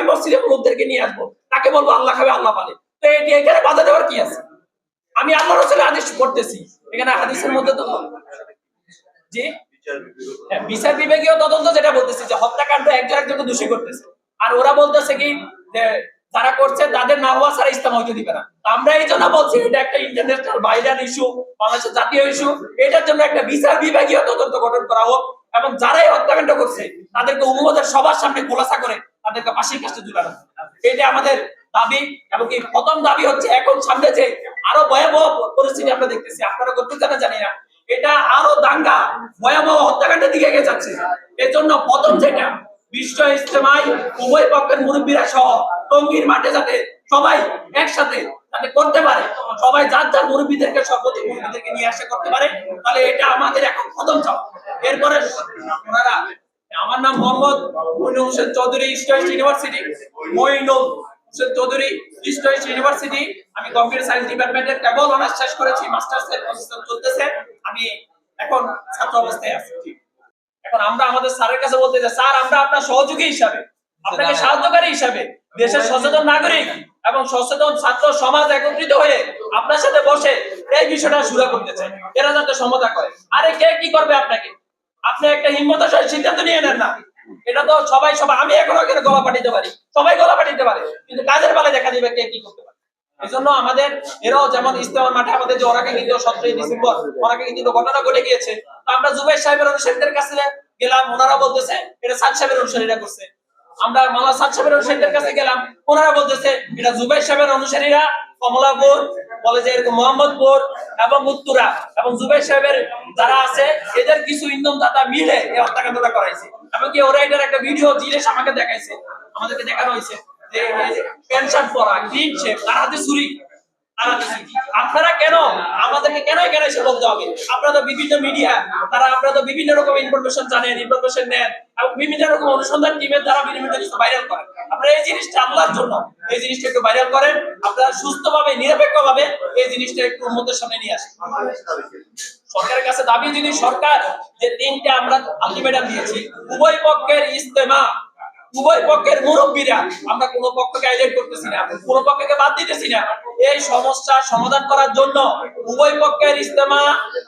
আমি মসজিদে লোকদেরকে নিয়ে আসবো, তাকে বলবো আল্লাহ খাবে আল্লাহ পালে, তো এখানে বাধা দেওয়ার কি আছে? আমি আল্লাহ রাসূলের আদেশ করতেছি, এখানে হাদিসের মধ্যে তো জি বিচার বিভাগীয় তদন্ত যেটা বলতেছি যে হত্যাকাণ্ড একজন একজনকে দোষী করতেছে, আর ওরা বলতেছে কি যে যারা করছে তাদের না হওয়া ছাড়া ইসলাম হইতে দিবে না। আমরা এই জন্য বলছি এটা একটা ইন্টারন্যাশনাল ভাইরাল ইস্যু, বাংলাদেশের জাতীয় ইস্যু, এটার জন্য একটা বিচার বিভাগীয় তদন্ত গঠন করা হোক এবং যারাই হত্যাকাণ্ড করছে তাদেরকে উম্মতের সবার সামনে খোলাসা করে তাদেরকে ফাঁসির কাছে ঝুলানো, এটা আমাদের দাবি। এবং এই প্রথম দাবি হচ্ছে এখন সামনে যে আরো ভয়াবহ পরিস্থিতি আমরা দেখতেছি, আপনারা করতে জানি না, এটা আরো দাঙ্গা ভয়াবহ হত্যাকাণ্ডের দিকে এগিয়ে যাচ্ছে। এর জন্য প্রথম যেটা বিশ্ব ইজতেমায় উভয় পক্ষের মুরব্বীরা সহ টঙ্গীর মাঠে যাতে সবাই একসাথে যাতে করতে পারে, সবাই যার যার মুরব্বীদেরকে সর্বোচ্চ মুরব্বীদেরকে নিয়ে আসে করতে পারে, তাহলে এটা আমাদের এখন প্রথম চাওয়া। এরপরে ওনারা, আমার নাম Mohammad Moinul Hossain Chowdhury, East West University, Moinul Hossain Chowdhury, East West University. আমি কম্পিউটার সায়েন্স ডিপার্টমেন্টের কেবল অনার্স শেষ করেছি, মাস্টার্স এর প্রসেস চলতেছে, আমি এখন ছাত্র অবস্থায় আছি। এখন আমরা আমাদের স্যারের কাছে বলতে চাই, স্যার আমরা আপনার সহযোগী হিসাবে, আপনাকে সাহায্যকারী হিসাবে, দেশের সচেতন নাগরিক এবং সচেতন ছাত্র সমাজ একত্রিত হয়ে আপনার সাথে বসে এই বিষয়টা সুরা করতে চাই, এরা যাতে সমাধা করে। আরে কে কি করবে আপনাকে? আপনি একটা হিম্মতের সাথে সিদ্ধান্ত নিয়ে নেন না, এটা তো সবাই আমি এখনো এখানে গলা পাঠিয়ে পারি, সবাই গলা পাঠিয়ে পারে, কিন্তু কাজের বেলায় দেখা দিবে কে কি করতে পারে। এই জন্য আমাদের এরাও যেমন ইজতেমার মাঠে আমাদের যে ওরাকে কিন্তু 17 ডিসেম্বর ওরাকে কিন্তু ঘটনা ঘটে গিয়েছে, তো আমরা জুবাইর সাহেবের অনুসারীদের কাছে গেলাম, ওনারা বলতেছে এটা সাদ সাহেবের অনুসারীরা করছে। আমরা মাওলানা সাদ সাহেবের অনুসারীদের কাছে গেলাম, ওনারা বলতেছে এটা জুবাইর সাহেবের অনুসারীরা কমলাপুর বলে যে এরকম মোহাম্মদপুর এবং উত্তরা এবং জুবাইর সাহেবের যারা আছে এদের কিছু ইন্ধনদাতা মিলে এই হত্যাকাণ্ডটা করাইছে। এমনকি ওরা এটার একটা ভিডিও জিনিস আমাকে দেখাইছে, আমাদেরকে দেখানো হয়েছে যে পেনশন পরা ক্লিন শেপ, তার হাতে ছুরি। আপনারা কেন আমাদেরকে কেন এখানে এসে বলতে হবে? আপনারা তো বিভিন্ন মিডিয়া, আপনারা তো বিভিন্ন রকম ইনফরমেশন জানেন, ইনফরমেশন নেন এবং বিভিন্ন রকম অনুসন্ধান টিমের দ্বারা বিভিন্ন জিনিস ভাইরাল করেন। আপনারা এই জিনিসটা আল্লাহর জন্য এই জিনিসটা একটু ভাইরাল করেন, আপনারা সুস্থভাবে নিরপেক্ষভাবে এই জিনিসটা একটু উম্মতের সামনে নিয়ে আসেন। সরকারের কাছে দাবি, যদি সরকার যে 3টা আমরা আলটিমেটাম দিয়েছি, উভয় পক্ষের ইজতেমা, উভয় পক্ষের মুরব্বীরা, আমরা কোন পক্ষকে আইডেন্ট করতেছি না, কোন পক্ষকে বাদ দিতেছি না, এই সমস্যা সমাধান করার জন্য উভয় পক্ষের ইজতেমা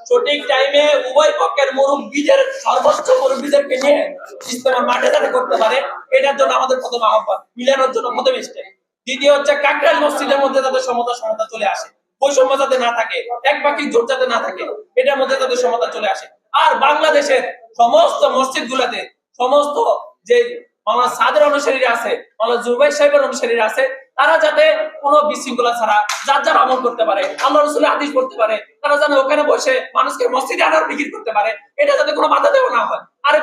সঠিক টাইমে উভয় পক্ষের মুরব্বীদের সর্বোচ্চ মুরব্বীদেরকে নিয়ে ইজতেমার মাঠে যাতে করতে পারে, এটার জন্য আমাদের প্রথম আহ্বান, মিলানোর জন্য প্রথম স্টেপ। দ্বিতীয় হচ্ছে কাকরাইল মসজিদের মধ্যে যাতে সমাধান চলে আসে, বৈষম্য যাতে না থাকে, একপাক্ষিক জোট যাতে না থাকে, এটার মধ্যে যাতে সমাধান চলে আসে। আর বাংলাদেশের সমস্ত মসজিদ গুলাতে সমস্ত যে মাওলানা সাদের অনুসারীরা আছে, মাওলানা জুবাইর সাহেবের অনুসারীরা আছে, তারা যাতে কোনো বিশৃঙ্খলা ছাড়া যার যার আমল করতে পারে, আল্লাহ রাসূলের হাদিস পড়তে পারে, তারা যেন ওখানে বসে মানুষকে মসজিদে আনার বিক্রি করতে পারে, এটা যাতে কোনো বাধা দেওয়া না হয়। আর